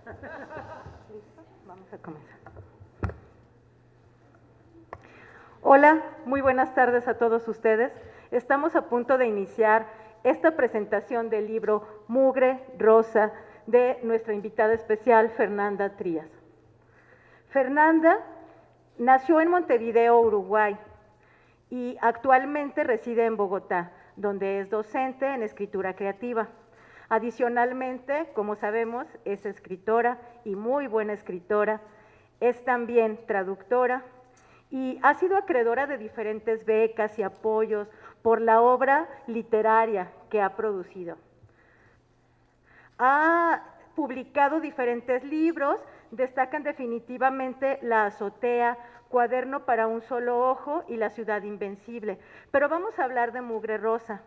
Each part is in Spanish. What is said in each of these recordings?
¿Listo? Vamos a comenzar. Hola, muy buenas tardes a todos ustedes. Estamos a punto de iniciar esta presentación del libro Mugre Rosa de nuestra invitada especial, Fernanda Trías. Fernanda nació en Montevideo, Uruguay, y actualmente reside en Bogotá, donde es docente en escritura creativa. Adicionalmente, como sabemos, es escritora y muy buena escritora, es también traductora y ha sido acreedora de diferentes becas y apoyos por la obra literaria que ha producido. Ha publicado diferentes libros, destacan definitivamente La azotea, Cuaderno para un solo ojo y La ciudad invencible. Pero vamos a hablar de Mugre Rosa.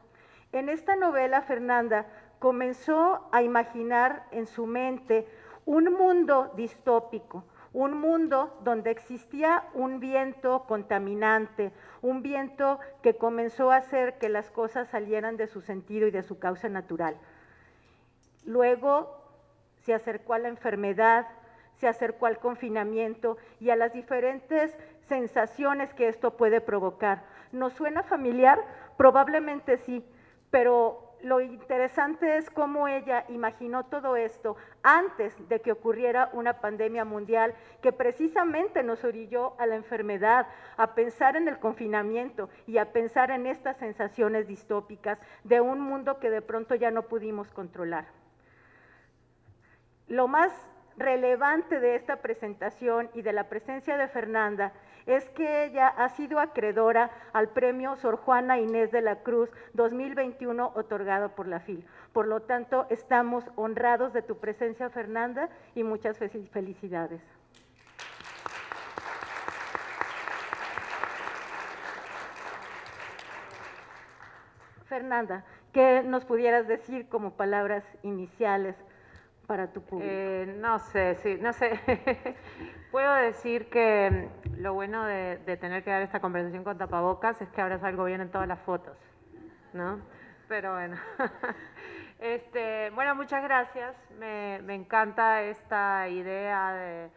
En esta novela, Fernanda comenzó a imaginar en su mente un mundo distópico, un mundo donde existía un viento contaminante, un viento que comenzó a hacer que las cosas salieran de su sentido y de su causa natural. Luego se acercó a la enfermedad, se acercó al confinamiento y a las diferentes sensaciones que esto puede provocar. ¿Nos suena familiar? Probablemente sí, pero lo interesante es cómo ella imaginó todo esto antes de que ocurriera una pandemia mundial que precisamente nos orilló a la enfermedad, a pensar en el confinamiento y a pensar en estas sensaciones distópicas de un mundo que de pronto ya no pudimos controlar. Lo más relevante de esta presentación y de la presencia de Fernanda es que ella ha sido acreedora al premio Sor Juana Inés de la Cruz 2021 otorgado por la FIL. Por lo tanto, estamos honrados de tu presencia, Fernanda, y muchas felicidades. Fernanda, ¿qué nos pudieras decir como palabras iniciales para tu público? No sé, sí, no sé. Puedo decir que lo bueno de tener que dar esta conversación con tapabocas es que ahora salgo bien en todas las fotos, ¿no? Pero bueno. Bueno, muchas gracias. Me encanta esta idea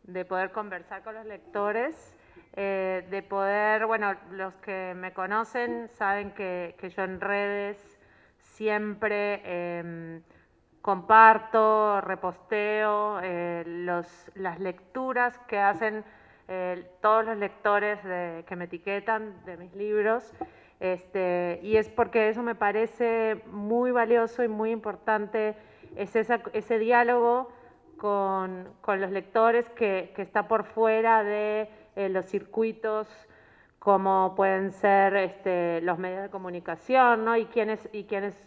de poder conversar con los lectores, de poder, bueno, los que me conocen saben que yo en redes siempre comparto, reposteo las lecturas que hacen todos los lectores que me etiquetan de mis libros, y es porque eso me parece muy valioso y muy importante, es ese diálogo con los lectores que está por fuera de los circuitos como pueden ser los medios de comunicación, ¿no? y quienes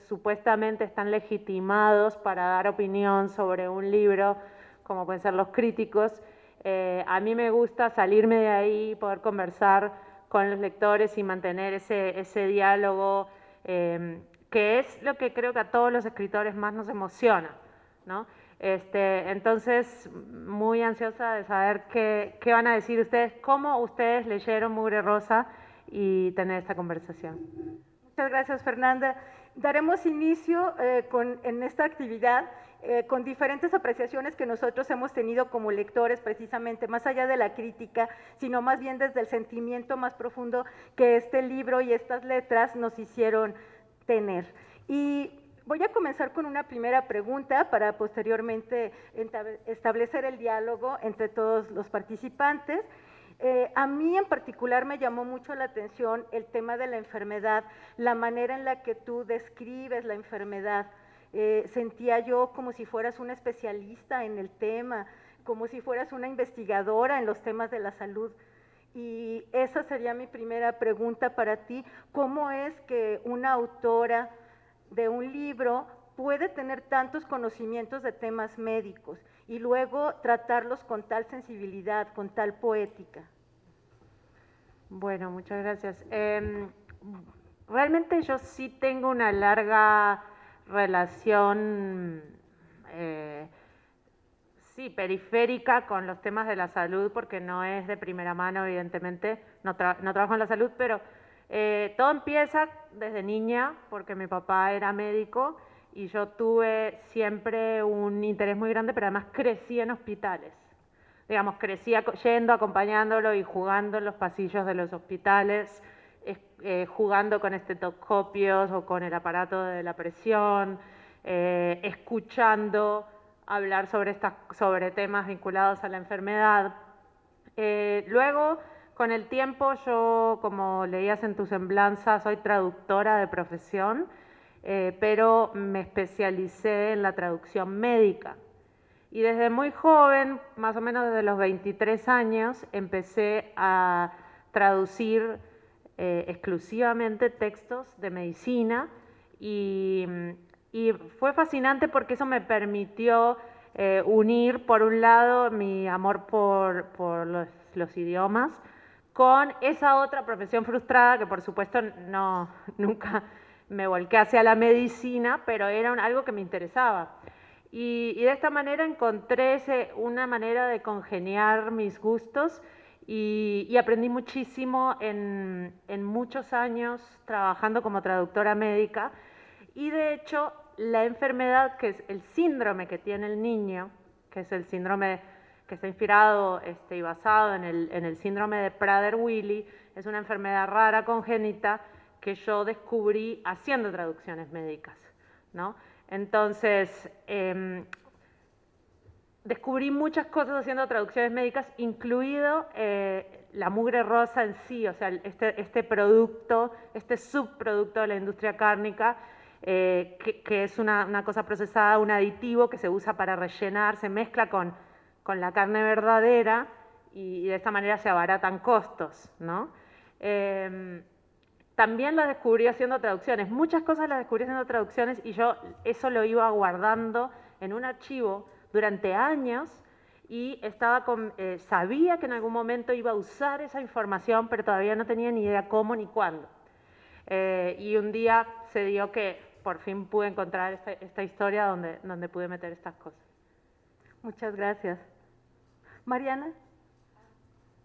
supuestamente están legitimados para dar opinión sobre un libro, como pueden ser los críticos. A mí me gusta salirme de ahí, poder conversar con los lectores y mantener ese diálogo, que es lo que creo que a todos los escritores más nos emociona, ¿no? Entonces, muy ansiosa de saber qué van a decir ustedes, cómo ustedes leyeron Mugre Rosa y tener esta conversación. Muchas gracias, Fernanda. Daremos inicio en esta actividad con diferentes apreciaciones que nosotros hemos tenido como lectores, precisamente, más allá de la crítica, sino más bien desde el sentimiento más profundo que este libro y estas letras nos hicieron tener. Y voy a comenzar con una primera pregunta para posteriormente establecer el diálogo entre todos los participantes. A mí en particular me llamó mucho la atención el tema de la enfermedad, la manera en la que tú describes la enfermedad. Sentía yo como si fueras una especialista en el tema, como si fueras una investigadora en los temas de la salud. Y esa sería mi primera pregunta para ti. ¿Cómo es que una autora de un libro puede tener tantos conocimientos de temas médicos y luego tratarlos con tal sensibilidad, con tal poética? Bueno, muchas gracias. Realmente yo sí tengo una larga relación, sí, periférica con los temas de la salud, porque no es de primera mano, evidentemente, no trabajo en la salud, pero todo empieza desde niña, porque mi papá era médico y yo tuve siempre un interés muy grande, pero además crecí en hospitales. Digamos, crecí yendo, acompañándolo y jugando en los pasillos de los hospitales, jugando con estetoscopios o con el aparato de la presión, escuchando hablar sobre temas vinculados a la enfermedad. Luego, con el tiempo, yo, como leías en tu semblanza, soy traductora de profesión, pero me especialicé en la traducción médica. Y desde muy joven, más o menos desde los 23 años, empecé a traducir exclusivamente textos de medicina y, y fue fascinante porque eso me permitió unir, por un lado, mi amor por los idiomas con esa otra profesión frustrada que, por supuesto, nunca me volqué hacia la medicina, pero era algo que me interesaba. Y de esta manera encontré una manera de congeniar mis gustos y aprendí muchísimo en muchos años trabajando como traductora médica. Y de hecho, la enfermedad, que es el síndrome que tiene el niño, que es el síndrome que está inspirado y basado en el síndrome de Prader-Willi, es una enfermedad rara congénita que yo descubrí haciendo traducciones médicas, ¿no? Entonces, descubrí muchas cosas haciendo traducciones médicas, incluido la mugre rosa en sí, o sea, este producto, este subproducto de la industria cárnica, que es una cosa procesada, un aditivo que se usa para rellenar, se mezcla con la carne verdadera y de esta manera se abaratan costos, ¿no? También las descubrí haciendo traducciones. Muchas cosas las descubrí haciendo traducciones y yo eso lo iba guardando en un archivo durante años y sabía que en algún momento iba a usar esa información, pero todavía no tenía ni idea cómo ni cuándo. Y un día se dio que por fin pude encontrar esta historia donde pude meter estas cosas. Muchas gracias. Mariana.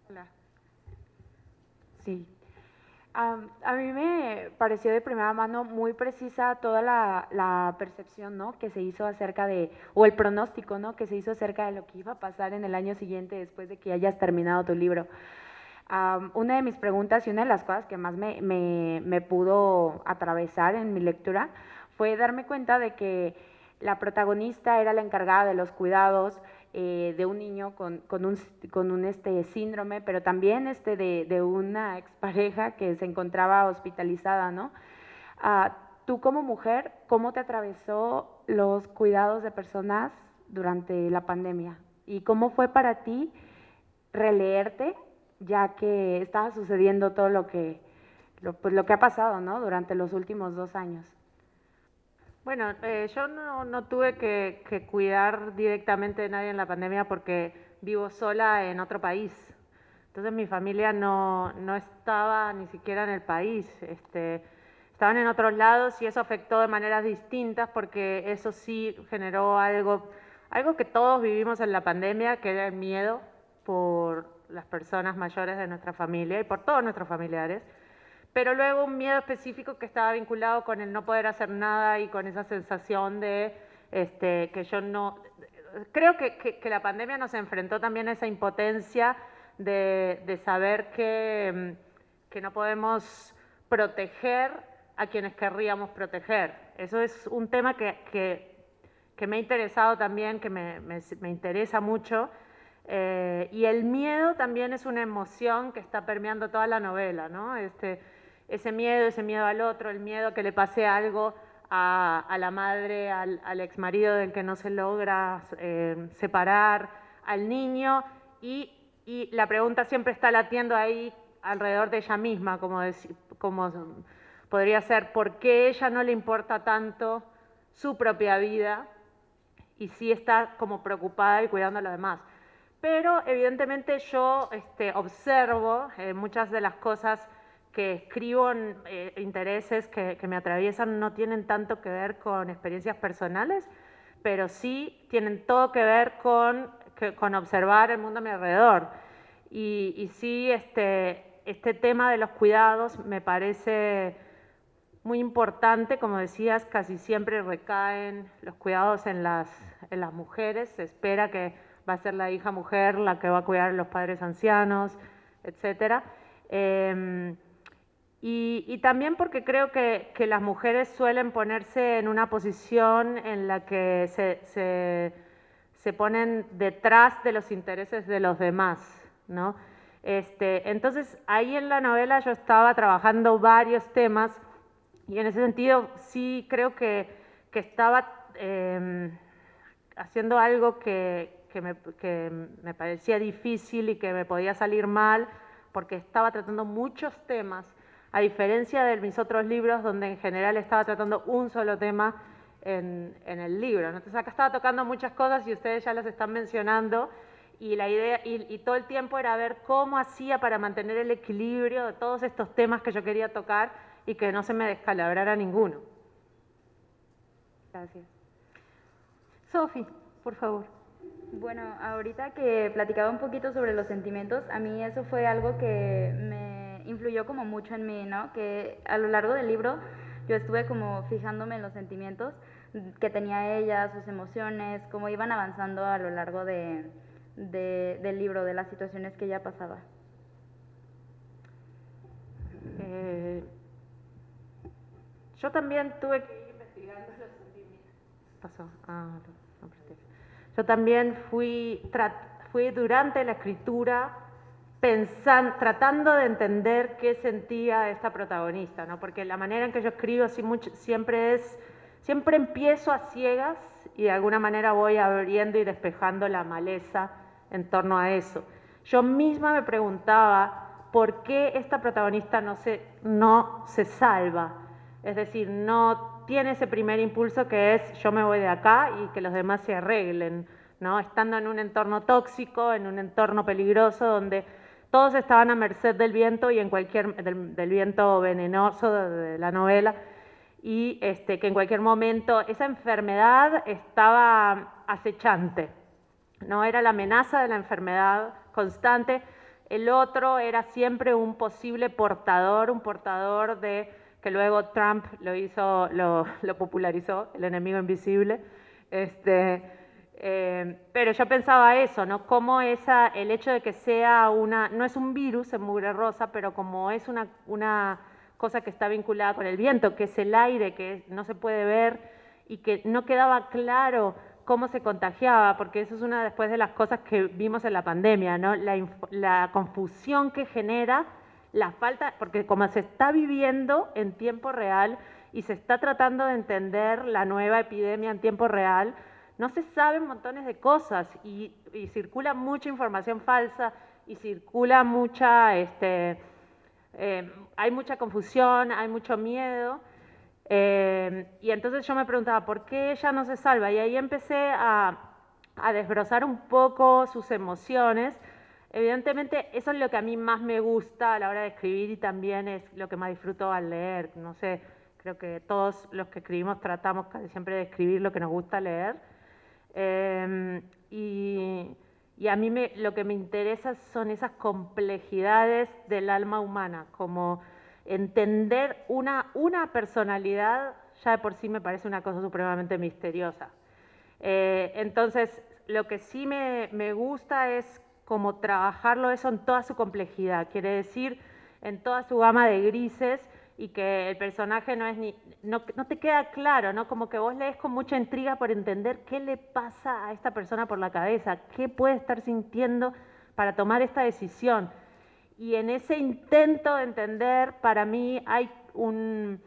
Hola. Sí. A mí me pareció de primera mano muy precisa toda la percepción, ¿no?, que se hizo acerca o el pronóstico, ¿no?, que se hizo acerca de lo que iba a pasar en el año siguiente después de que hayas terminado tu libro. Una de mis preguntas y una de las cosas que más me pudo atravesar en mi lectura fue darme cuenta de que la protagonista era la encargada de los cuidados de un niño con un síndrome, pero también de una expareja que se encontraba hospitalizada, ¿no? Tú como mujer, ¿cómo te atravesó los cuidados de personas durante la pandemia? ¿Y cómo fue para ti releerte, ya que estaba sucediendo todo lo que ha pasado, ¿no?, durante los últimos 2 años? Bueno, yo no tuve que cuidar directamente de nadie en la pandemia porque vivo sola en otro país. Entonces mi familia no estaba ni siquiera en el país. Estaban en otros lados y eso afectó de maneras distintas porque eso sí generó algo que todos vivimos en la pandemia, que era el miedo por las personas mayores de nuestra familia y por todos nuestros familiares. Pero luego un miedo específico que estaba vinculado con el no poder hacer nada y con esa sensación de que yo no... Creo que la pandemia nos enfrentó también a esa impotencia de saber que no podemos proteger a quienes querríamos proteger. Eso es un tema que me ha interesado también, que me interesa mucho. Y el miedo también es una emoción que está permeando toda la novela, ¿no? Ese miedo al otro, el miedo a que le pase algo a la madre, al exmarido del que no se logra separar, al niño, y la pregunta siempre está latiendo ahí alrededor de ella misma, como podría ser, ¿por qué a ella no le importa tanto su propia vida y sí está como preocupada y cuidando a los demás? Pero evidentemente yo observo muchas de las cosas que escribo, intereses que me atraviesan, no tienen tanto que ver con experiencias personales, pero sí tienen todo que ver con observar el mundo a mi alrededor. Y sí, este tema de los cuidados me parece muy importante, como decías, casi siempre recaen los cuidados en las mujeres, se espera que va a ser la hija mujer la que va a cuidar a los padres ancianos, etcétera. Y también porque creo que las mujeres suelen ponerse en una posición en la que se ponen detrás de los intereses de los demás, ¿no? Entonces, ahí en la novela yo estaba trabajando varios temas y en ese sentido sí creo que estaba haciendo algo que me parecía difícil y que me podía salir mal, porque estaba tratando muchos temas, a diferencia de mis otros libros, donde en general estaba tratando un solo tema en el libro. Entonces acá estaba tocando muchas cosas y ustedes ya las están mencionando, y la idea, y todo el tiempo era ver cómo hacía para mantener el equilibrio de todos estos temas que yo quería tocar y que no se me descalabrara ninguno. Gracias. Sofi, por favor. Bueno, ahorita que platicaba un poquito sobre los sentimientos, a mí eso fue algo que me influyó como mucho en mí, ¿no? Que a lo largo del libro yo estuve como fijándome en los sentimientos que tenía ella, sus emociones, cómo iban avanzando a lo largo del libro, de las situaciones que ella pasaba. Yo también tuve que ir investigando los sentimientos. Pasó. No presté. Yo también fui durante la escritura tratando de entender qué sentía esta protagonista, ¿no? Porque la manera en que yo escribo siempre empiezo a ciegas y de alguna manera voy abriendo y despejando la maleza en torno a eso. Yo misma me preguntaba por qué esta protagonista no se salva, es decir, no tiene ese primer impulso que es yo me voy de acá y que los demás se arreglen, ¿no? Estando en un entorno tóxico, en un entorno peligroso donde todos estaban a merced del viento y del viento venenoso de la novela, y que en cualquier momento esa enfermedad estaba acechante, ¿no? Era la amenaza de la enfermedad constante. El otro era siempre un posible portador, de que luego Trump lo popularizó, el enemigo invisible. Pero yo pensaba eso, ¿no? Cómo el hecho de que sea no es un virus en Mugre Rosa, pero como es una cosa que está vinculada con el viento, que es el aire, que no se puede ver y que no quedaba claro cómo se contagiaba, porque eso es una después de las cosas que vimos en la pandemia, ¿no? La confusión que genera la falta, porque como se está viviendo en tiempo real y se está tratando de entender la nueva epidemia en tiempo real, no se saben montones de cosas y circula mucha información falsa y circula hay mucha confusión, hay mucho miedo. Y entonces yo me preguntaba, ¿por qué ella no se salva? Y ahí empecé a desbrozar un poco sus emociones. Evidentemente, eso es lo que a mí más me gusta a la hora de escribir y también es lo que más disfruto al leer. No sé, creo que todos los que escribimos tratamos casi siempre de escribir lo que nos gusta leer. Y a mí lo que me interesa son esas complejidades del alma humana, como entender una personalidad ya de por sí me parece una cosa supremamente misteriosa. Entonces, lo que sí me gusta es como trabajarlo eso en toda su complejidad, quiere decir en toda su gama de grises, y que el personaje no te queda claro, ¿no? Como que vos lees con mucha intriga por entender qué le pasa a esta persona por la cabeza, qué puede estar sintiendo para tomar esta decisión. Y en ese intento de entender, para mí hay un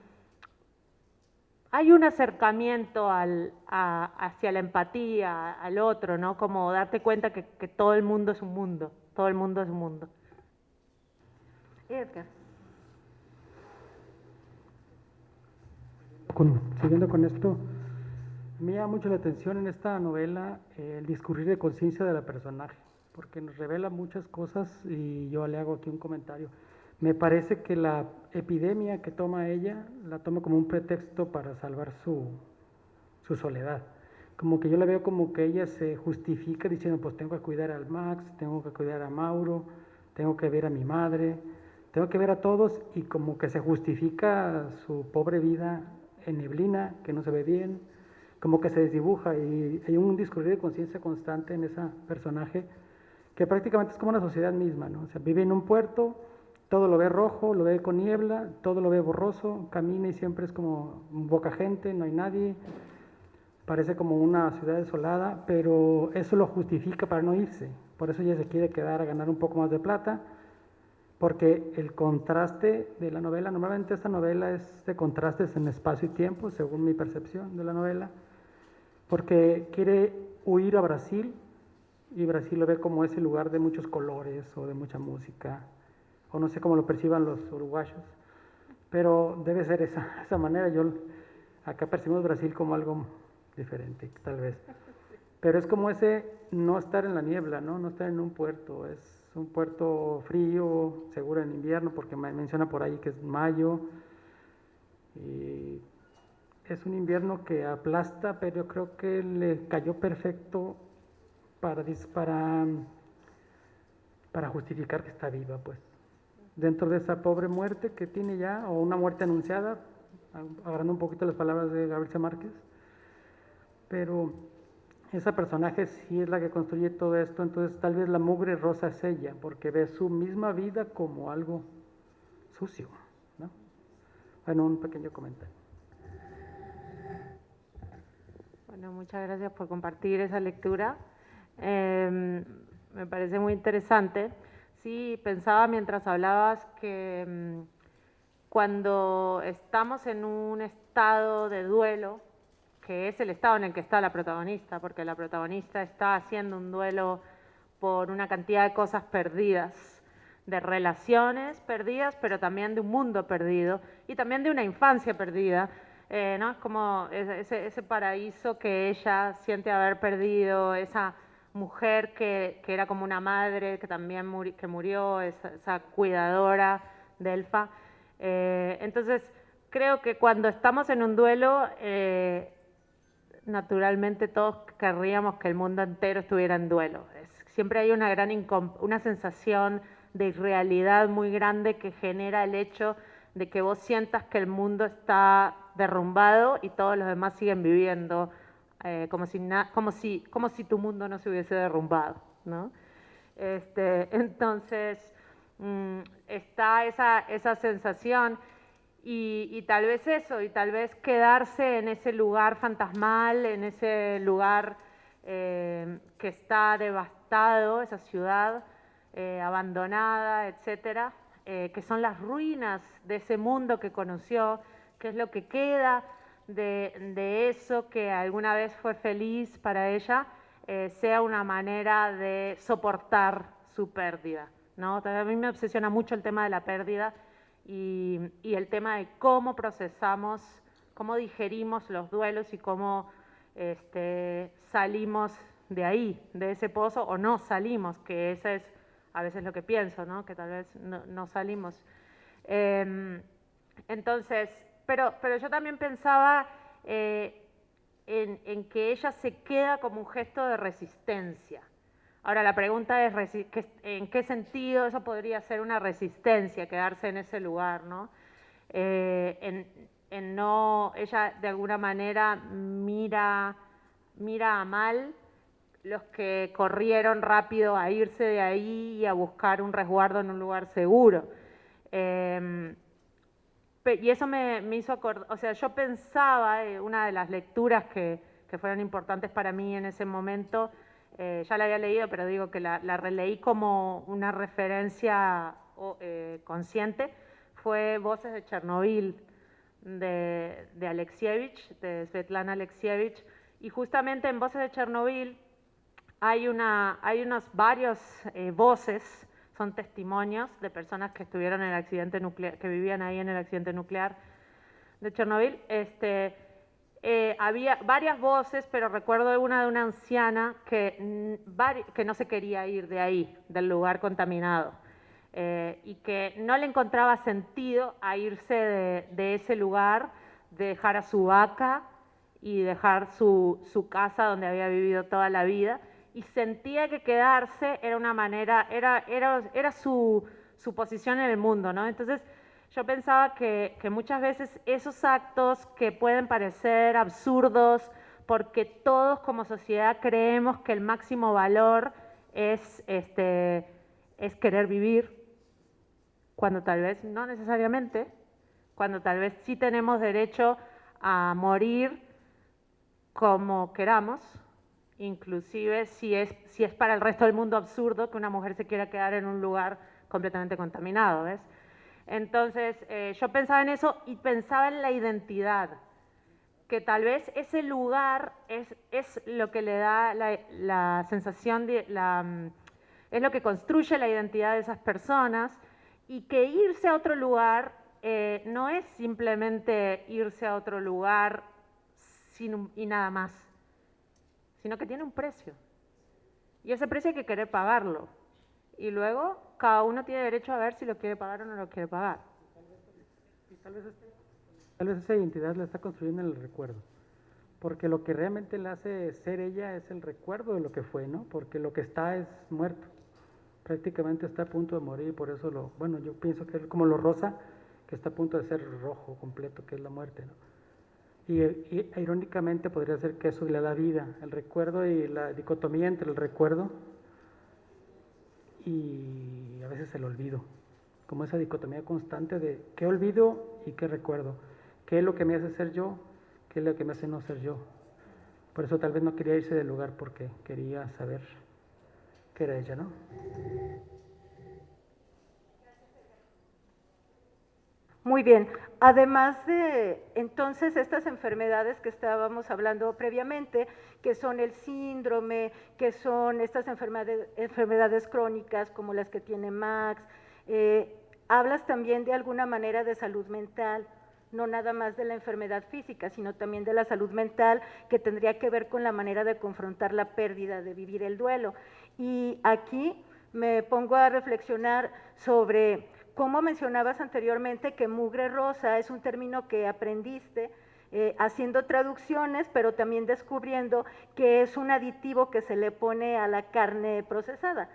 acercamiento hacia la empatía, al otro, ¿no? Como darte cuenta que todo el mundo es un mundo, todo el mundo es un mundo. Edgar. Siguiendo con esto, me llama mucho la atención en esta novela el discurrir de conciencia de la personaje, porque nos revela muchas cosas y yo le hago aquí un comentario. Me parece que la epidemia que toma ella la toma como un pretexto para salvar su soledad. Como que yo la veo como que ella se justifica diciendo, pues tengo que cuidar al Max, tengo que cuidar a Mauro, tengo que ver a mi madre, tengo que ver a todos y como que se justifica su pobre vida en neblina, que no se ve bien, como que se desdibuja y hay un discurrir de conciencia constante en ese personaje que prácticamente es como una sociedad misma, ¿no? O sea, vive en un puerto, todo lo ve rojo, lo ve con niebla, todo lo ve borroso, camina y siempre es como poca gente, no hay nadie, parece como una ciudad desolada, pero eso lo justifica para no irse, por eso ella se quiere quedar a ganar un poco más de plata, porque el contraste de la novela, normalmente esta novela es de contrastes en espacio y tiempo, según mi percepción de la novela, porque quiere huir a Brasil y Brasil lo ve como ese lugar de muchos colores o de mucha música, o no sé cómo lo perciban los uruguayos, pero debe ser esa manera. Acá percibimos Brasil como algo diferente, tal vez. Pero es como ese no estar en la niebla, ¿no? No estar en un puerto, es un puerto frío, seguro en invierno, porque menciona por ahí que es mayo, y es un invierno que aplasta, pero yo creo que le cayó perfecto para, para justificar que está viva, pues. Dentro de esa pobre muerte que tiene ya, o una muerte anunciada, agarrando un poquito las palabras de Gabriel C. Márquez, pero esa personaje sí es la que construye todo esto, entonces tal vez la mugre rosa es ella, porque ve su misma vida como algo sucio, ¿no? Bueno, un pequeño comentario. Bueno, muchas gracias por compartir esa lectura. Me parece muy interesante. Sí, pensaba mientras hablabas que cuando estamos en un estado de duelo, que es el estado en el que está la protagonista, porque la protagonista está haciendo un duelo por una cantidad de cosas perdidas, de relaciones perdidas, pero también de un mundo perdido y también de una infancia perdida, ¿no? Es como ese paraíso que ella siente haber perdido, esa mujer que era como una madre, que también que murió, esa cuidadora de Elfa. Entonces, creo que cuando estamos en un duelo, naturalmente todos querríamos que el mundo entero estuviera en duelo. Siempre hay una una sensación de irrealidad muy grande que genera el hecho de que vos sientas que el mundo está derrumbado y todos los demás siguen viviendo como si tu mundo no se hubiese derrumbado, ¿no? Entonces, está esa sensación y tal vez eso, y tal vez quedarse en ese lugar fantasmal, en ese lugar que está devastado, esa ciudad abandonada, etcétera, que son las ruinas de ese mundo que conoció, que es lo que queda de eso que alguna vez fue feliz para ella, sea una manera de soportar su pérdida, ¿no? A mí me obsesiona mucho el tema de la pérdida y el tema de cómo procesamos, cómo digerimos los duelos y cómo salimos de ahí, de ese pozo, o no salimos, que ese es a veces lo que pienso, ¿no? Que tal vez no salimos. Entonces, pero yo también pensaba en que ella se queda como un gesto de resistencia. Ahora, la pregunta es, ¿en qué sentido eso podría ser una resistencia, quedarse en ese lugar, ¿no? Ella de alguna manera mira a mal los que corrieron rápido a irse de ahí y a buscar un resguardo en un lugar seguro. Y eso me hizo acordar, o sea, yo pensaba, una de las lecturas que fueron importantes para mí en ese momento, ya la había leído, pero digo que la releí como una referencia consciente, fue Voces de Chernobyl, de Alexievich, de Svetlana Alexievich, y justamente en Voces de Chernobyl hay unos varios voces, son testimonios de personas que estuvieron en el accidente nuclear, que vivían ahí en el accidente nuclear de Chernobyl. Había varias voces, pero recuerdo una de una anciana que no se quería ir de ahí, del lugar contaminado, y que no le encontraba sentido a irse de ese lugar, de dejar a su vaca y dejar su casa donde había vivido toda la vida, y sentía que quedarse era una manera, era su posición en el mundo, ¿no? Entonces, yo pensaba que muchas veces esos actos que pueden parecer absurdos, porque todos como sociedad creemos que el máximo valor es querer vivir, cuando tal vez no necesariamente, cuando tal vez sí tenemos derecho a morir como queramos, inclusive si es para el resto del mundo absurdo que una mujer se quiera quedar en un lugar completamente contaminado, ¿ves? Entonces, yo pensaba en eso y pensaba en la identidad, que tal vez ese lugar es lo que le da la sensación es lo que construye la identidad de esas personas, y que irse a otro lugar no es simplemente irse a otro lugar y nada más, sino que tiene un precio. Y ese precio hay que querer pagarlo. Y luego cada uno tiene derecho a ver si lo quiere pagar o no lo quiere pagar. Y tal vez esa identidad la está construyendo en el recuerdo. Porque lo que realmente le hace ser ella es el recuerdo de lo que fue, ¿no? Porque lo que está es muerto. Prácticamente está a punto de morir, por eso bueno, yo pienso que es como lo rosa, que está a punto de ser rojo completo, que es la muerte, ¿no? Y irónicamente podría ser que eso le da vida, el recuerdo y la dicotomía entre el recuerdo y a veces el olvido, como esa dicotomía constante de qué olvido y qué recuerdo, qué es lo que me hace ser yo, qué es lo que me hace no ser yo. Por eso tal vez no quería irse del lugar, porque quería saber qué era ella, ¿no? Muy bien. Además de, entonces, estas enfermedades que estábamos hablando previamente, que son el síndrome, que son estas enfermedades crónicas como las que tiene Max, hablas también de alguna manera de salud mental, no nada más de la enfermedad física, sino también de la salud mental, que tendría que ver con la manera de confrontar la pérdida, de vivir el duelo. Y aquí me pongo a reflexionar sobre cómo mencionabas anteriormente que mugre rosa es un término que aprendiste haciendo traducciones, pero también descubriendo que es un aditivo que se le pone a la carne procesada.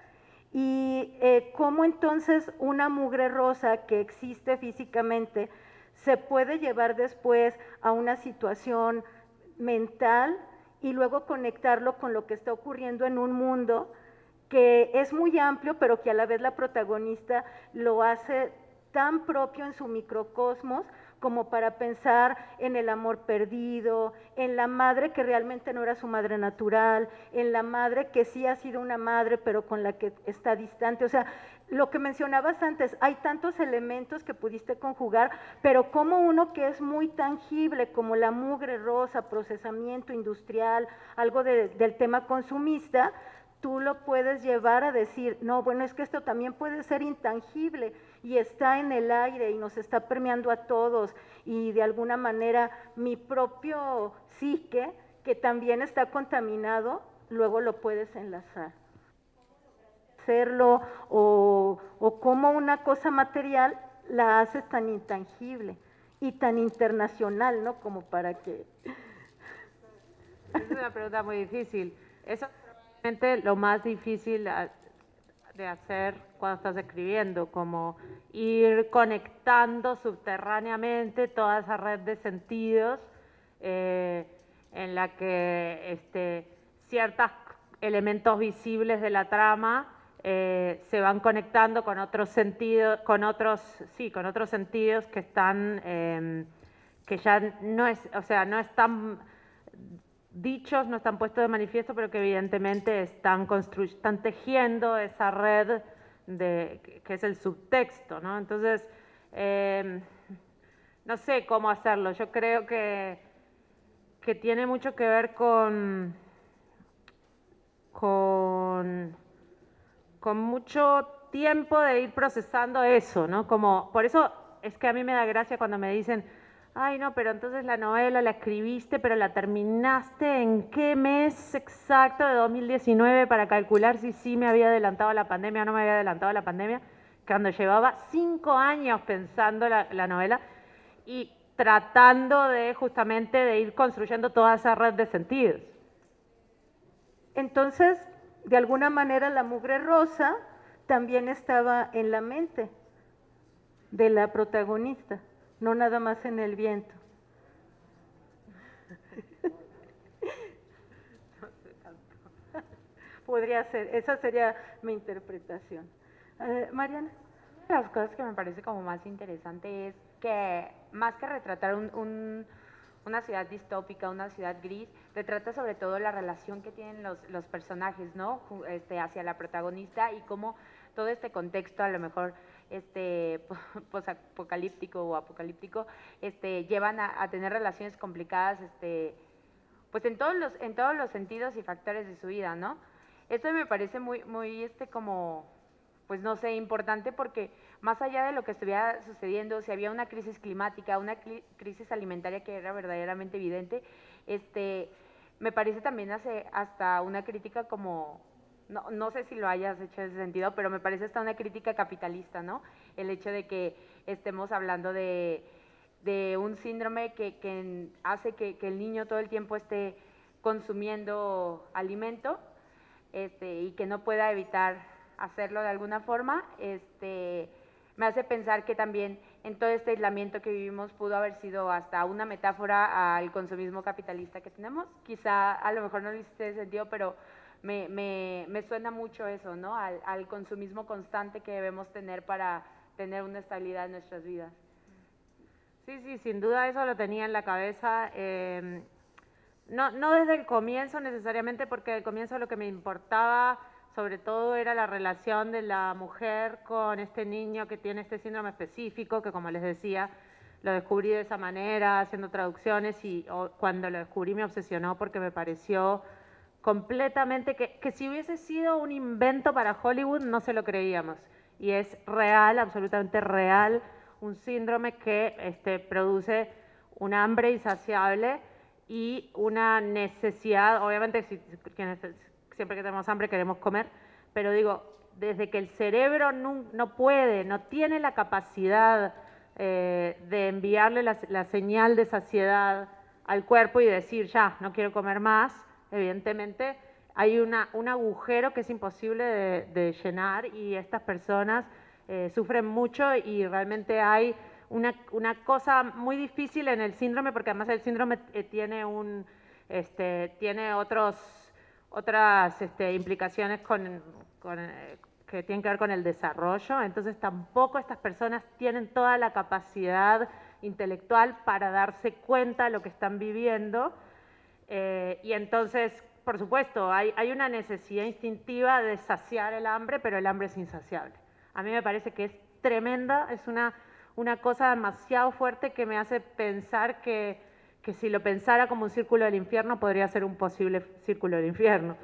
Y cómo entonces una mugre rosa que existe físicamente se puede llevar después a una situación mental y luego conectarlo con lo que está ocurriendo en un mundo que es muy amplio, pero que a la vez la protagonista lo hace tan propio en su microcosmos como para pensar en el amor perdido, en la madre que realmente no era su madre natural, en la madre que sí ha sido una madre, pero con la que está distante. O sea, lo que mencionabas antes, hay tantos elementos que pudiste conjugar, pero como uno que es muy tangible, como la mugre rosa, procesamiento industrial, algo del tema consumista, tú lo puedes llevar a decir, no, bueno, es que esto también puede ser intangible y está en el aire y nos está permeando a todos, y de alguna manera mi propio psique, que también está contaminado, luego lo puedes enlazar. Hacerlo o cómo una cosa material la haces tan intangible y tan internacional, ¿no? Como para que… Es una pregunta muy difícil. Eso lo más difícil de hacer cuando estás escribiendo, como ir conectando subterráneamente toda esa red de sentidos en la que ciertos elementos visibles de la trama se van conectando con otros sentidos, con otros sentidos que están, que ya no es, o sea, no están dichos, no están puestos de manifiesto, pero que evidentemente están tejiendo esa red que es el subtexto, ¿no? Entonces, no sé cómo hacerlo. Yo creo que tiene mucho que ver con mucho tiempo de ir procesando eso, ¿no? Como, por eso es que a mí me da gracia cuando me dicen, ay, no, pero entonces la novela la escribiste, pero la terminaste ¿en qué mes exacto de 2019 para calcular si sí me había adelantado la pandemia o no me había adelantado la pandemia? Cuando llevaba 5 años pensando la novela y tratando de justamente de ir construyendo toda esa red de sentidos. Entonces, de alguna manera la mugre rosa también estaba en la mente de la protagonista, no nada más en el viento. Podría ser, esa sería mi interpretación. Mariana. Una de las cosas que me parece como más interesante es que más que retratar una ciudad distópica, una ciudad gris, retrata sobre todo la relación que tienen los personajes, ¿no? Hacia la protagonista y cómo todo este contexto, a lo mejor posapocalíptico o apocalíptico, llevan a tener relaciones complicadas, pues en todos los sentidos y factores de su vida, ¿no? Esto me parece muy como, pues no sé, importante porque más allá de lo que estuviera sucediendo, si había una crisis climática, una crisis alimentaria que era verdaderamente evidente, me parece también hace hasta una crítica como, no sé si lo hayas hecho en ese sentido, pero me parece hasta una crítica capitalista, ¿no? El hecho de que estemos hablando de un síndrome que hace que el niño todo el tiempo esté consumiendo alimento, y que no pueda evitar hacerlo de alguna forma, me hace pensar que también en todo este aislamiento que vivimos pudo haber sido hasta una metáfora al consumismo capitalista que tenemos. Quizá a lo mejor no lo hiciste ese sentido, pero me suena mucho eso, ¿no? Al consumismo constante que debemos tener para tener una estabilidad en nuestras vidas. Sí, sin duda eso lo tenía en la cabeza. No desde el comienzo necesariamente, porque al comienzo lo que me importaba sobre todo era la relación de la mujer con este niño que tiene este síndrome específico, que como les decía, lo descubrí de esa manera, haciendo traducciones, y cuando lo descubrí me obsesionó porque me pareció completamente que si hubiese sido un invento para Hollywood no se lo creíamos. Y es real, absolutamente real, un síndrome que produce un hambre insaciable y una necesidad, obviamente siempre que tenemos hambre queremos comer, pero digo, desde que el cerebro no puede, no tiene la capacidad de enviarle la señal de saciedad al cuerpo y decir, ya, no quiero comer más, evidentemente hay un agujero que es imposible de llenar y estas personas sufren mucho y realmente hay una cosa muy difícil en el síndrome, porque además el síndrome tiene otras implicaciones que tienen que ver con el desarrollo, entonces tampoco estas personas tienen toda la capacidad intelectual para darse cuenta de lo que están viviendo, y entonces, por supuesto, hay una necesidad instintiva de saciar el hambre, pero el hambre es insaciable. A mí me parece que es tremenda, es una cosa demasiado fuerte que me hace pensar que si lo pensara como un círculo del infierno podría ser un posible círculo del infierno.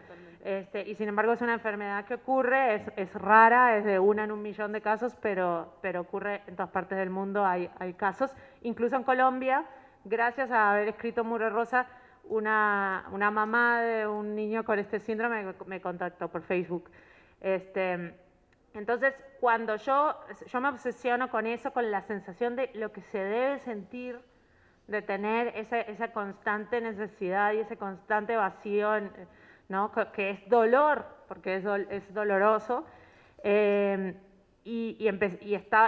Y sin embargo es una enfermedad que ocurre, es rara, es de 1 en 1.000.000 de casos, pero ocurre en todas partes del mundo, hay casos. Incluso en Colombia, gracias a haber escrito Mugre Rosa, una mamá de un niño con este síndrome me contactó por Facebook. Entonces, cuando yo me obsesiono con eso, con la sensación de lo que se debe sentir, de tener esa constante necesidad y ese constante vacío, ¿no? Que es dolor, porque es doloroso,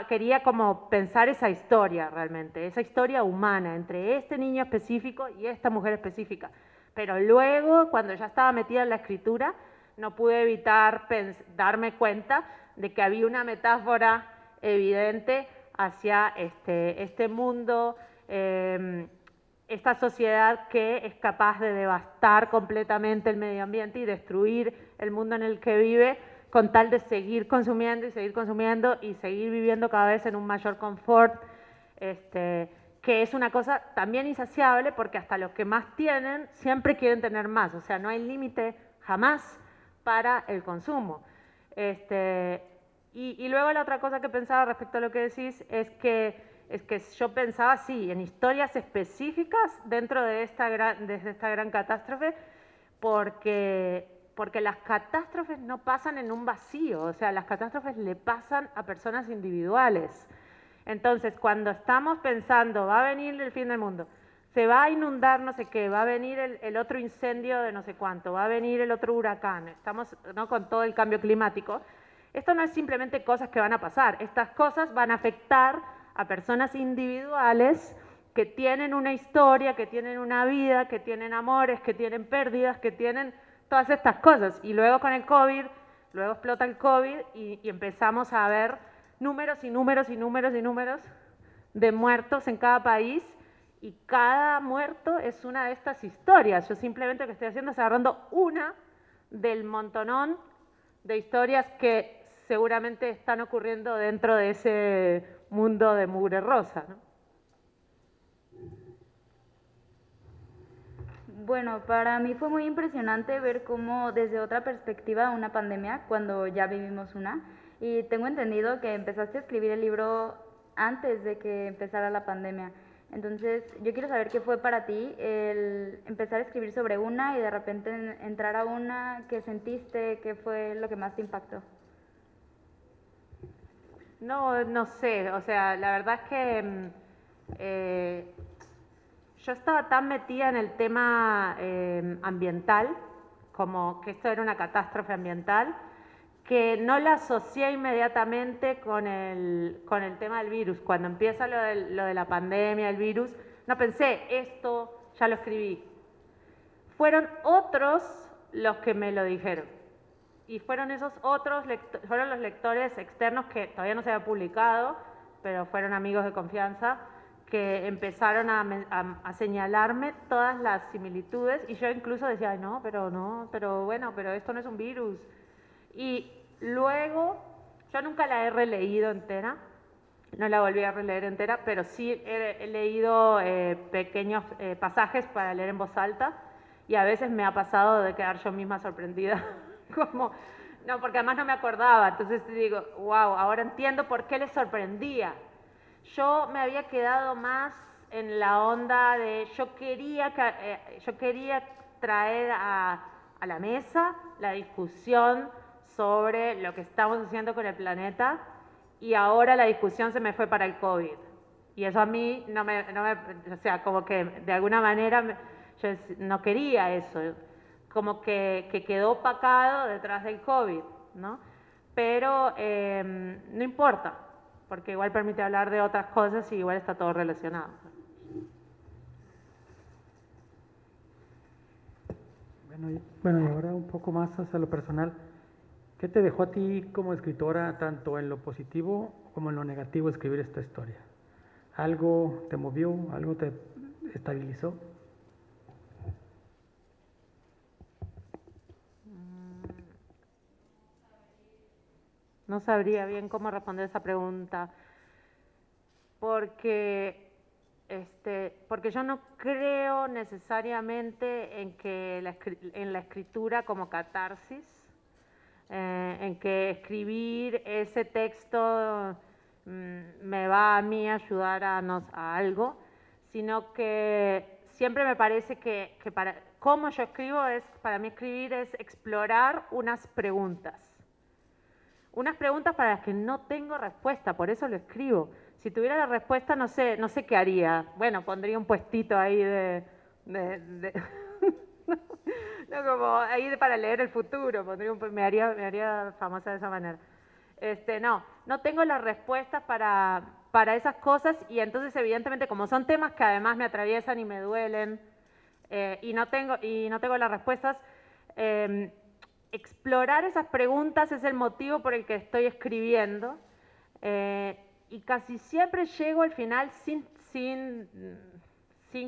quería como pensar esa historia realmente, esa historia humana entre este niño específico y esta mujer específica. Pero luego, cuando ya estaba metida en la escritura, no pude evitar darme cuenta de que había una metáfora evidente hacia este mundo, esta sociedad que es capaz de devastar completamente el medio ambiente y destruir el mundo en el que vive con tal de seguir consumiendo y seguir viviendo cada vez en un mayor confort, que es una cosa también insaciable porque hasta los que más tienen siempre quieren tener más, o sea, no hay límite jamás para el consumo. Y luego la otra cosa que pensaba respecto a lo que decís es que yo pensaba, sí, en historias específicas dentro de esta gran catástrofe, porque las catástrofes no pasan en un vacío, o sea, las catástrofes le pasan a personas individuales. Entonces, cuando estamos pensando, va a venir el fin del mundo, se va a inundar no sé qué, va a venir el otro incendio de no sé cuánto, va a venir el otro huracán, estamos, ¿no?, con todo el cambio climático, esto no es simplemente cosas que van a pasar, estas cosas van a afectar a personas individuales que tienen una historia, que tienen una vida, que tienen amores, que tienen pérdidas, que tienen todas estas cosas. Y luego con el COVID, luego explota el COVID y empezamos a ver números y números y números y números de muertos en cada país, y cada muerto es una de estas historias. Yo simplemente lo que estoy haciendo es agarrando una del montonón de historias que seguramente están ocurriendo dentro de ese mundo de mugre rosa, ¿no? Bueno, para mí fue muy impresionante ver cómo desde otra perspectiva una pandemia, cuando ya vivimos una, y tengo entendido que empezaste a escribir el libro antes de que empezara la pandemia. Entonces, yo quiero saber qué fue para ti el empezar a escribir sobre una y de repente entrar a una, qué sentiste, qué fue lo que más te impactó. No sé, o sea, la verdad es que yo estaba tan metida en el tema ambiental, como que esto era una catástrofe ambiental, que no la asocié inmediatamente con el tema del virus. Cuando empieza lo de la pandemia, el virus, no pensé, esto ya lo escribí. Fueron otros los que me lo dijeron. Y fueron esos otros, fueron los lectores externos que todavía no se había publicado, pero fueron amigos de confianza, que empezaron a señalarme todas las similitudes, y yo incluso decía, ay, no, pero bueno, pero esto no es un virus. Y luego, yo nunca la he releído entera, no la volví a releer entera, pero sí he leído pequeños pasajes para leer en voz alta, y a veces me ha pasado de quedar yo misma sorprendida, como, no, porque además no me acordaba, entonces digo, wow, ahora entiendo por qué les sorprendía. Yo me había quedado más en la onda de, yo quería traer a la mesa la discusión sobre lo que estamos haciendo con el planeta, y ahora la discusión se me fue para el COVID. Y eso a mí o sea, como que de alguna manera yo no quería eso, como que quedó opacado detrás del COVID, ¿no? Pero no importa, porque igual permite hablar de otras cosas y igual está todo relacionado. Bueno, y ahora un poco más hacia lo personal. ¿Qué te dejó a ti como escritora, tanto en lo positivo como en lo negativo, escribir esta historia? ¿Algo te movió? ¿Algo te estabilizó? No sabría bien cómo responder esa pregunta, porque yo no creo necesariamente en la escritura como catarsis, en que escribir ese texto me va a mí a ayudar a algo, sino que siempre me parece que para cómo yo escribo para mí escribir es explorar unas preguntas para las que no tengo respuesta, por eso lo escribo. Si tuviera la respuesta, no sé qué haría. Bueno, pondría un puestito ahí no, como ahí para leer el futuro, me haría famosa de esa manera. No tengo las respuestas para esas cosas, y entonces evidentemente como son temas que además me atraviesan y me duelen, y no tengo las respuestas, explorar esas preguntas es el motivo por el que estoy escribiendo, y casi siempre llego al final sin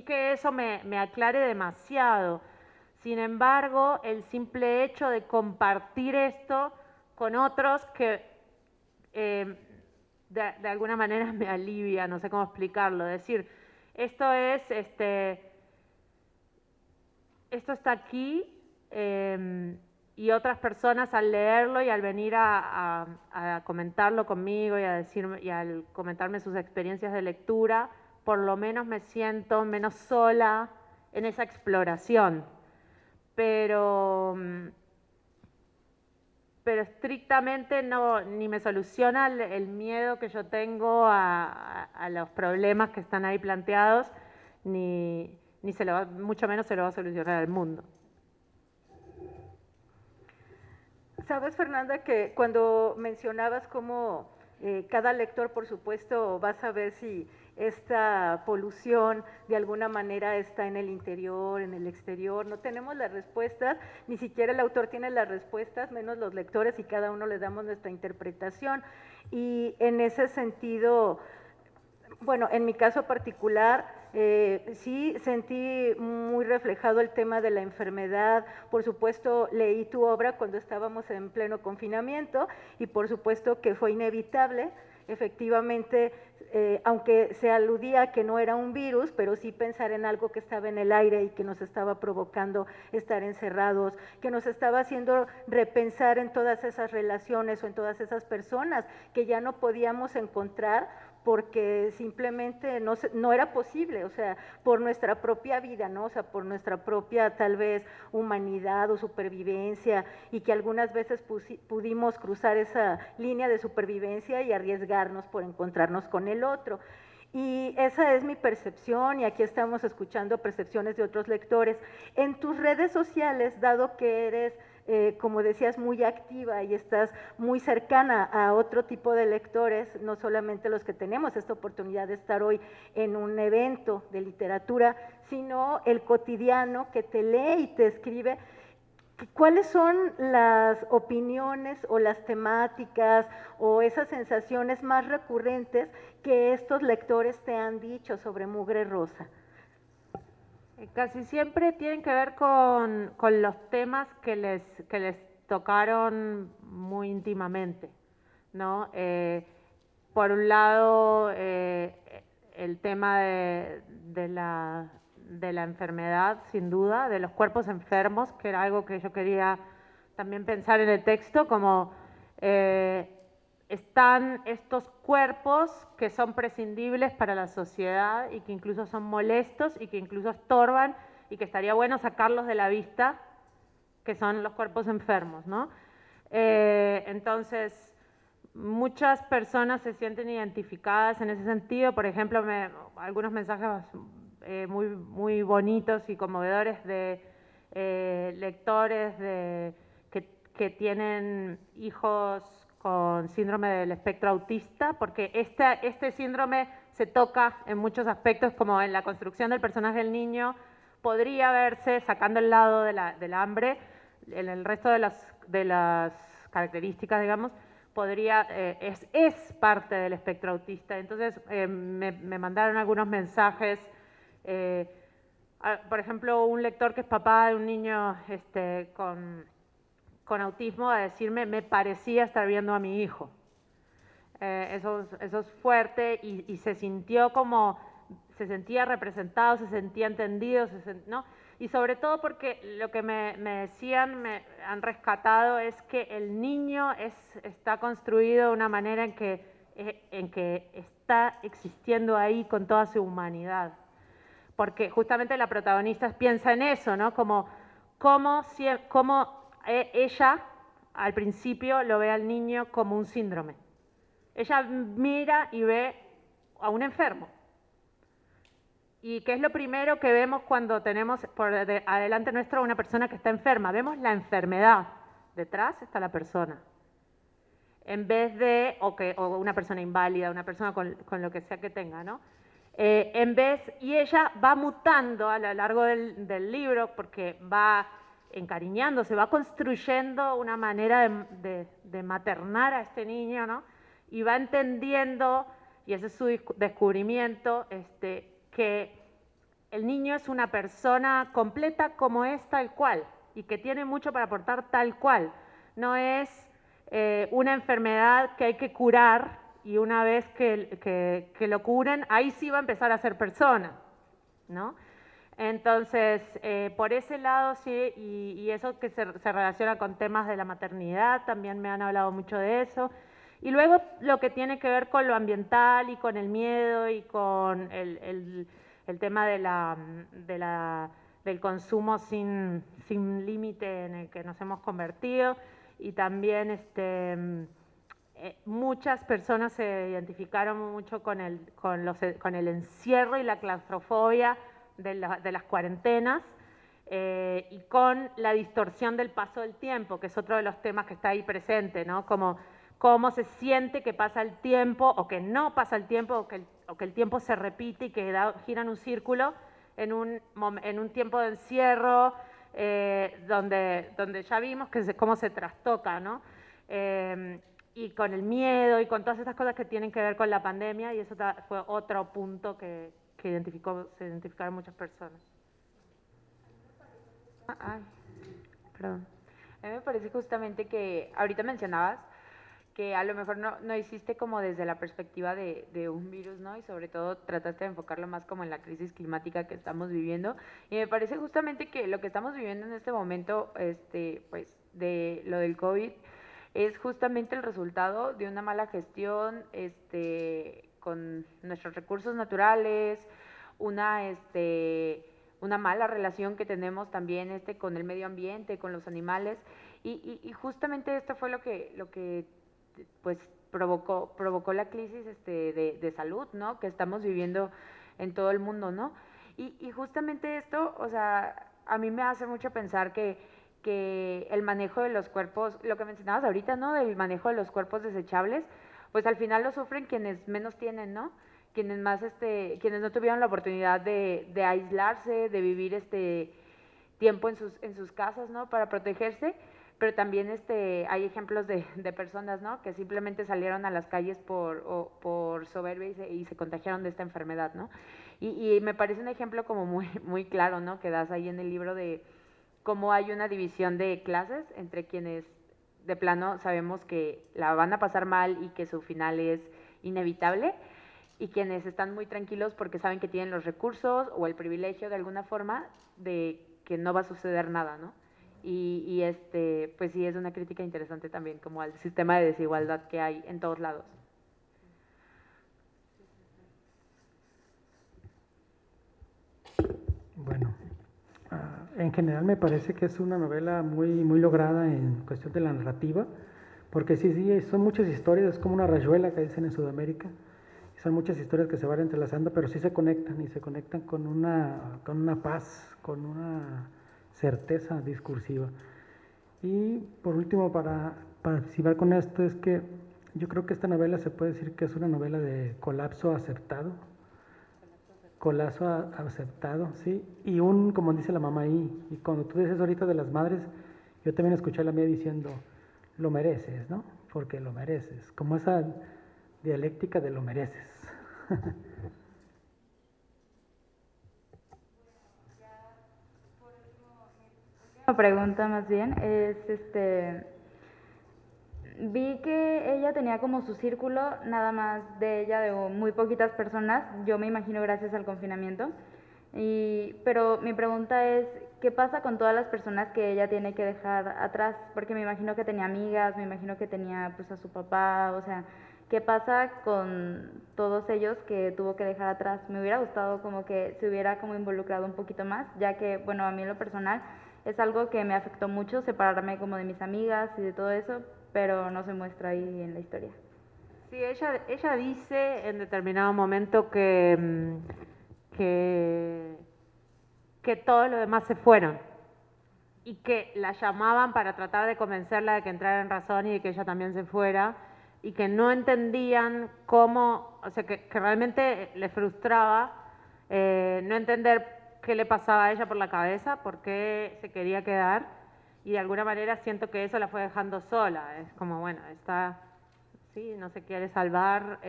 que eso me aclare demasiado. Sin embargo, el simple hecho de compartir esto con otros que de alguna manera me alivia, no sé cómo explicarlo, decir, esto está aquí, y otras personas al leerlo y al venir a comentarlo conmigo y al comentarme sus experiencias de lectura, por lo menos me siento menos sola en esa exploración. Pero estrictamente ni me soluciona el miedo que yo tengo a los problemas que están ahí planteados, ni mucho menos se lo va a solucionar al mundo. Sabes, Fernanda, que cuando mencionabas cómo cada lector, por supuesto, va a saber si esta polución de alguna manera está en el interior, en el exterior, no tenemos las respuestas, ni siquiera el autor tiene las respuestas, menos los lectores, y cada uno le damos nuestra interpretación. Y en ese sentido, bueno, en mi caso particular, sí sentí muy reflejado el tema de la enfermedad. Por supuesto, leí tu obra cuando estábamos en pleno confinamiento y por supuesto que fue inevitable, efectivamente, aunque se aludía a que no era un virus, pero sí pensar en algo que estaba en el aire y que nos estaba provocando estar encerrados, que nos estaba haciendo repensar en todas esas relaciones o en todas esas personas que ya no podíamos encontrar porque simplemente no era posible, o sea, por nuestra propia vida, ¿no? O sea, por nuestra propia tal vez humanidad o supervivencia, y que algunas veces pudimos cruzar esa línea de supervivencia y arriesgarnos por encontrarnos con el otro. Y esa es mi percepción, y aquí estamos escuchando percepciones de otros lectores. En tus redes sociales, dado que eres, como decías, muy activa y estás muy cercana a otro tipo de lectores, no solamente los que tenemos esta oportunidad de estar hoy en un evento de literatura, sino el cotidiano que te lee y te escribe, ¿cuáles son las opiniones o las temáticas o esas sensaciones más recurrentes que estos lectores te han dicho sobre Mugre Rosa? Casi siempre tienen que ver con los temas que les tocaron muy íntimamente, ¿no? Por un lado, el tema de la enfermedad, sin duda, de los cuerpos enfermos, que era algo que yo quería también pensar en el texto, como están estos cuerpos que son prescindibles para la sociedad y que incluso son molestos y que incluso estorban y que estaría bueno sacarlos de la vista, que son los cuerpos enfermos, ¿no? Entonces, muchas personas se sienten identificadas en ese sentido. Por ejemplo, algunos mensajes muy bonitos y conmovedores de lectores que tienen hijos con síndrome del espectro autista, porque este síndrome se toca en muchos aspectos, como en la construcción del personaje del niño, podría verse, sacando el lado del hambre, en el resto de las características, digamos, es parte del espectro autista. Entonces me mandaron algunos mensajes, por ejemplo, un lector que es papá de un niño con autismo, a decirme, me parecía estar viendo a mi hijo. Eso es fuerte, y se sentía representado, se sentía entendido, ¿no? Y sobre todo porque lo que me decían, me han rescatado, es que el niño está construido de una manera en que está existiendo ahí con toda su humanidad. Porque justamente la protagonista piensa en eso, ¿no? Como ella al principio lo ve al niño como un síndrome. Ella mira y ve a un enfermo. ¿Y qué es lo primero que vemos cuando tenemos por adelante nuestro una persona que está enferma? Vemos la enfermedad. Detrás está la persona. En vez de, o una persona inválida, una persona con lo que sea que tenga, ¿no? Y ella va mutando a lo largo del libro, porque va encariñándose, va construyendo una manera de maternar a este niño, ¿no? Y va entendiendo, y ese es su descubrimiento, que el niño es una persona completa como es, tal cual, y que tiene mucho para aportar tal cual. No es una enfermedad que hay que curar, y una vez que lo curen, ahí sí va a empezar a ser persona, ¿no? Entonces, por ese lado sí, y eso que se relaciona con temas de la maternidad, también me han hablado mucho de eso. Y luego lo que tiene que ver con lo ambiental y con el miedo y con el tema del consumo sin límite en el que nos hemos convertido, y también muchas personas se identificaron mucho con el encierro y la claustrofobia de las cuarentenas, y con la distorsión del paso del tiempo, que es otro de los temas que está ahí presente, ¿no? Como cómo se siente que pasa el tiempo o que no pasa el tiempo o que el tiempo se repite y que gira en un círculo en un tiempo de encierro donde ya vimos cómo se trastoca, ¿no? Y con el miedo y con todas esas cosas que tienen que ver con la pandemia, y eso fue otro punto que se identificaron muchas personas. Ay, perdón. A mí me parece justamente que ahorita mencionabas que a lo mejor no hiciste como desde la perspectiva de un virus, ¿no? Y sobre todo trataste de enfocarlo más como en la crisis climática que estamos viviendo. Y me parece justamente que lo que estamos viviendo en este momento, pues, de lo del COVID, es justamente el resultado de una mala gestión, con nuestros recursos naturales, una mala relación que tenemos también con el medio ambiente, con los animales, y justamente esto fue lo que pues provocó la crisis de salud, ¿no? Que estamos viviendo en todo el mundo, ¿no? Y justamente esto, o sea, a mí me hace mucho pensar que el manejo de los cuerpos, lo que mencionabas ahorita, ¿no? Del manejo de los cuerpos desechables, pues al final lo sufren quienes menos tienen, ¿no? Quienes más, quienes no tuvieron la oportunidad de aislarse, de vivir tiempo en sus casas, ¿no? Para protegerse, pero también hay ejemplos de personas, ¿no? Que simplemente salieron a las calles por soberbia y se contagiaron de esta enfermedad, ¿no? Y me parece un ejemplo como muy claro, ¿no? Que das ahí en el libro de cómo hay una división de clases entre quienes de plano sabemos que la van a pasar mal y que su final es inevitable, y quienes están muy tranquilos porque saben que tienen los recursos o el privilegio de alguna forma de que no va a suceder nada, ¿no? Y pues sí, es una crítica interesante también como al sistema de desigualdad que hay en todos lados. Bueno, en general me parece que es una novela muy lograda en cuestión de la narrativa, porque sí, son muchas historias, es como una rayuela que dicen en Sudamérica, y son muchas historias que se van entrelazando, pero sí se conectan, y se conectan con una paz, con una certeza discursiva. Y por último, para participar con esto, es que yo creo que esta novela se puede decir que es una novela de colapso aceptado, aceptado, sí, y como dice la mamá ahí, y cuando tú dices ahorita de las madres, yo también escuché a la mía diciendo, lo mereces, ¿no? Porque lo mereces, como esa dialéctica de lo mereces. La pregunta más bien es, vi que ella tenía como su círculo, nada más de ella, de muy poquitas personas, yo me imagino gracias al confinamiento, pero mi pregunta es, ¿qué pasa con todas las personas que ella tiene que dejar atrás? Porque me imagino que tenía amigas, me imagino que tenía pues a su papá, o sea, ¿qué pasa con todos ellos que tuvo que dejar atrás? Me hubiera gustado como que se hubiera como involucrado un poquito más, ya que, bueno, a mí en lo personal es algo que me afectó mucho, separarme como de mis amigas y de todo eso, pero no se muestra ahí en la historia. Sí, ella dice en determinado momento que todo lo demás se fueron y que la llamaban para tratar de convencerla de que entrara en razón y de que ella también se fuera, y que no entendían cómo, o sea, que realmente le frustraba no entender qué le pasaba a ella por la cabeza, por qué se quería quedar, y de alguna manera siento que eso la fue dejando sola. Es como, bueno, sí, no se quiere salvar,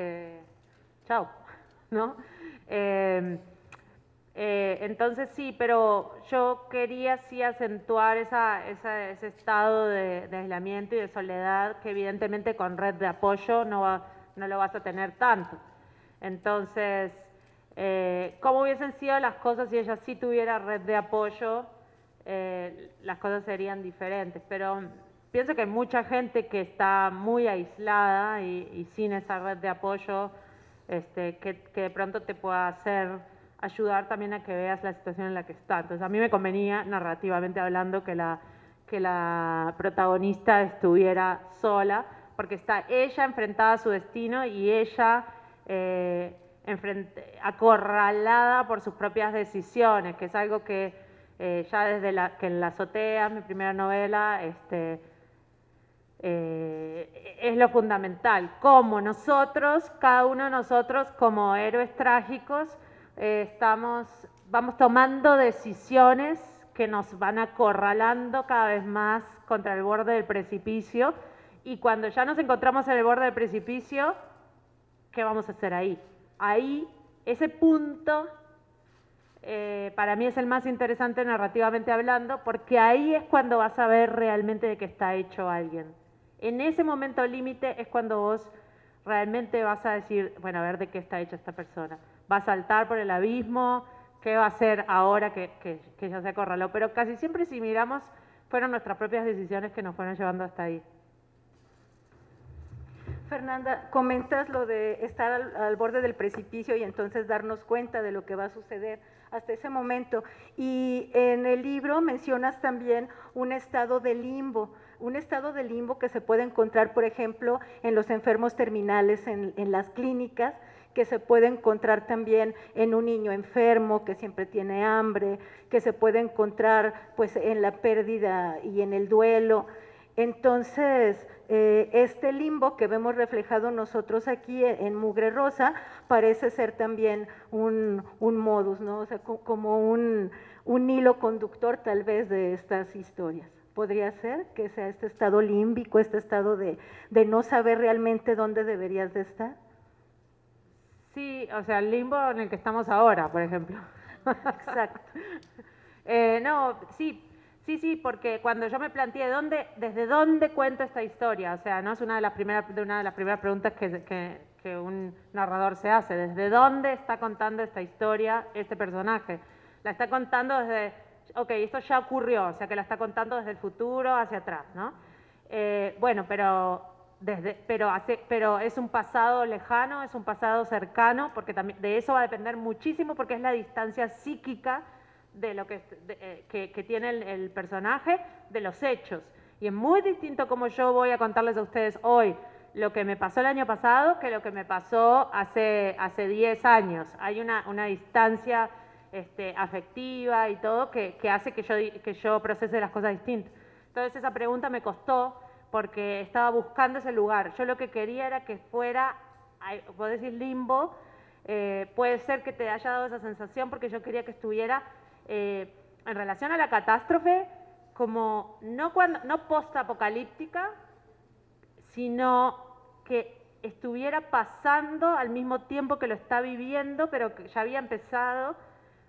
chao, ¿no? Entonces sí, pero yo quería sí acentuar ese estado de aislamiento y de soledad que evidentemente con red de apoyo no lo vas a tener tanto. Entonces, ¿cómo hubiesen sido las cosas si ella sí tuviera red de apoyo? Las cosas serían diferentes, pero pienso que hay mucha gente que está muy aislada y sin esa red de apoyo, que de pronto te pueda ayudar también a que veas la situación en la que está. Entonces a mí me convenía, narrativamente hablando, que la protagonista estuviera sola, porque está ella enfrentada a su destino y ella acorralada por sus propias decisiones, que es algo que Ya desde que en la azotea, mi primera novela, es lo fundamental, cómo nosotros, cada uno de nosotros como héroes trágicos, vamos tomando decisiones que nos van acorralando cada vez más contra el borde del precipicio, y cuando ya nos encontramos en el borde del precipicio, ¿qué vamos a hacer ahí? Ahí, ese punto, para mí es el más interesante narrativamente hablando, porque ahí es cuando vas a ver realmente de qué está hecho alguien. En ese momento límite es cuando vos realmente vas a decir, bueno, a ver de qué está hecha esta persona. Va a saltar por el abismo, ¿qué va a hacer ahora que ya se acorraló? Pero casi siempre, si miramos, fueron nuestras propias decisiones que nos fueron llevando hasta ahí. Fernanda, comentas lo de estar al borde del precipicio y entonces darnos cuenta de lo que va a suceder hasta ese momento. Y en el libro mencionas también un estado de limbo que se puede encontrar, por ejemplo, en los enfermos terminales en las clínicas, que se puede encontrar también en un niño enfermo que siempre tiene hambre, que se puede encontrar pues en la pérdida y en el duelo. Entonces, este limbo que vemos reflejado nosotros aquí en Mugre Rosa parece ser también un modus, ¿no? O sea, como un hilo conductor tal vez de estas historias. Podría ser que sea este estado límbico, este estado de no saber realmente dónde deberías de estar. Sí, o sea, el limbo en el que estamos ahora, por ejemplo. Exacto. No, sí, porque cuando yo me planteé desde dónde cuento esta historia, o sea, no es una de las primeras preguntas que un narrador se hace, desde dónde está contando esta historia este personaje. La está contando desde, ok, esto ya ocurrió, o sea que la está contando desde el futuro hacia atrás, ¿no? Bueno, pero es un pasado lejano, es un pasado cercano, porque también de eso va a depender muchísimo, porque es la distancia psíquica de lo que tiene el personaje de los hechos. Y es muy distinto como yo voy a contarles a ustedes hoy lo que me pasó el año pasado que lo que me pasó hace 10 años. Hay una distancia afectiva y todo que hace que yo procese las cosas distintas. Entonces esa pregunta me costó porque estaba buscando ese lugar. Yo lo que quería era que fuera, vos decís limbo, puede ser que te haya dado esa sensación porque yo quería que estuviera en relación a la catástrofe como no post-apocalíptica, sino que estuviera pasando al mismo tiempo que lo está viviendo, pero que ya había empezado,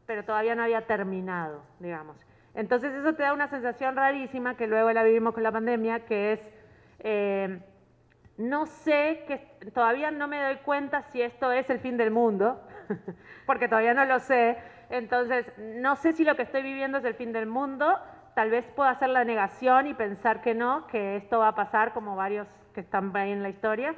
pero todavía no había terminado, digamos. Entonces eso te da una sensación rarísima que luego la vivimos con la pandemia, que es, no sé, todavía no me doy cuenta si esto es el fin del mundo, porque todavía no lo sé. Entonces, no sé si lo que estoy viviendo es el fin del mundo, tal vez pueda hacer la negación y pensar que no, que esto va a pasar como varios que están ahí en la historia,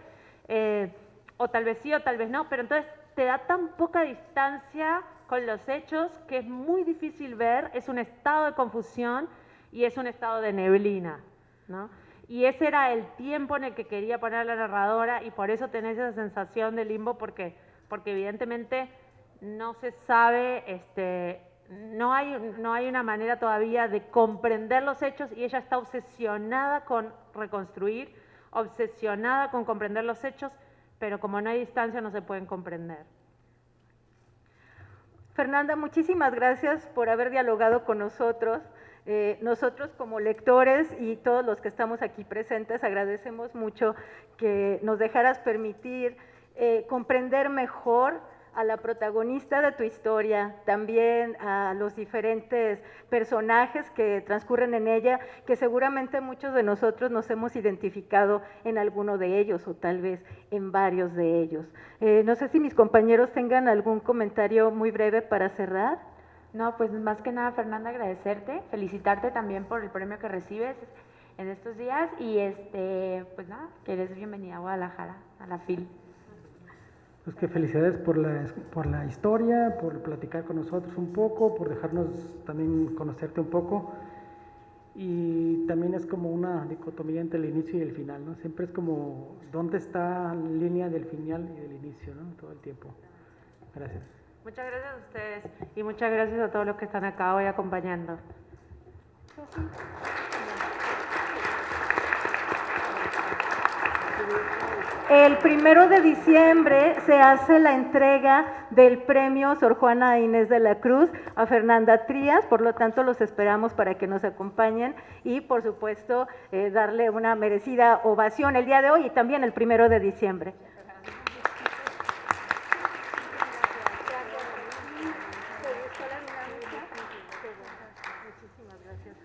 o tal vez sí o tal vez no, pero entonces te da tan poca distancia con los hechos que es muy difícil ver, es un estado de confusión y es un estado de neblina, ¿no? Y ese era el tiempo en el que quería poner a la narradora y por eso tenés esa sensación de limbo porque evidentemente no se sabe, no hay una manera todavía de comprender los hechos y ella está obsesionada con reconstruir, obsesionada con comprender los hechos, pero como no hay distancia no se pueden comprender. Fernanda, muchísimas gracias por haber dialogado con nosotros. Nosotros como lectores y todos los que estamos aquí presentes agradecemos mucho que nos dejaras permitir comprender mejor a la protagonista de tu historia, también a los diferentes personajes que transcurren en ella, que seguramente muchos de nosotros nos hemos identificado en alguno de ellos o tal vez en varios de ellos. No sé si mis compañeros tengan algún comentario muy breve para cerrar. No, pues más que nada, Fernanda, agradecerte, felicitarte también por el premio que recibes en estos días y pues nada, que eres bienvenida a Guadalajara, a la FIL. Pues que felicidades por la historia, por platicar con nosotros un poco, por dejarnos también conocerte un poco. Y también es como una dicotomía entre el inicio y el final, ¿no? Siempre es como, ¿dónde está la línea del final y del inicio, ¿no? Todo el tiempo. Gracias. Muchas gracias a ustedes y muchas gracias a todos los que están acá hoy acompañando. El 1 de diciembre se hace la entrega del premio Sor Juana Inés de la Cruz a Fernanda Trías, por lo tanto los esperamos para que nos acompañen y por supuesto darle una merecida ovación el día de hoy y también el 1 de diciembre. Muchísimas gracias.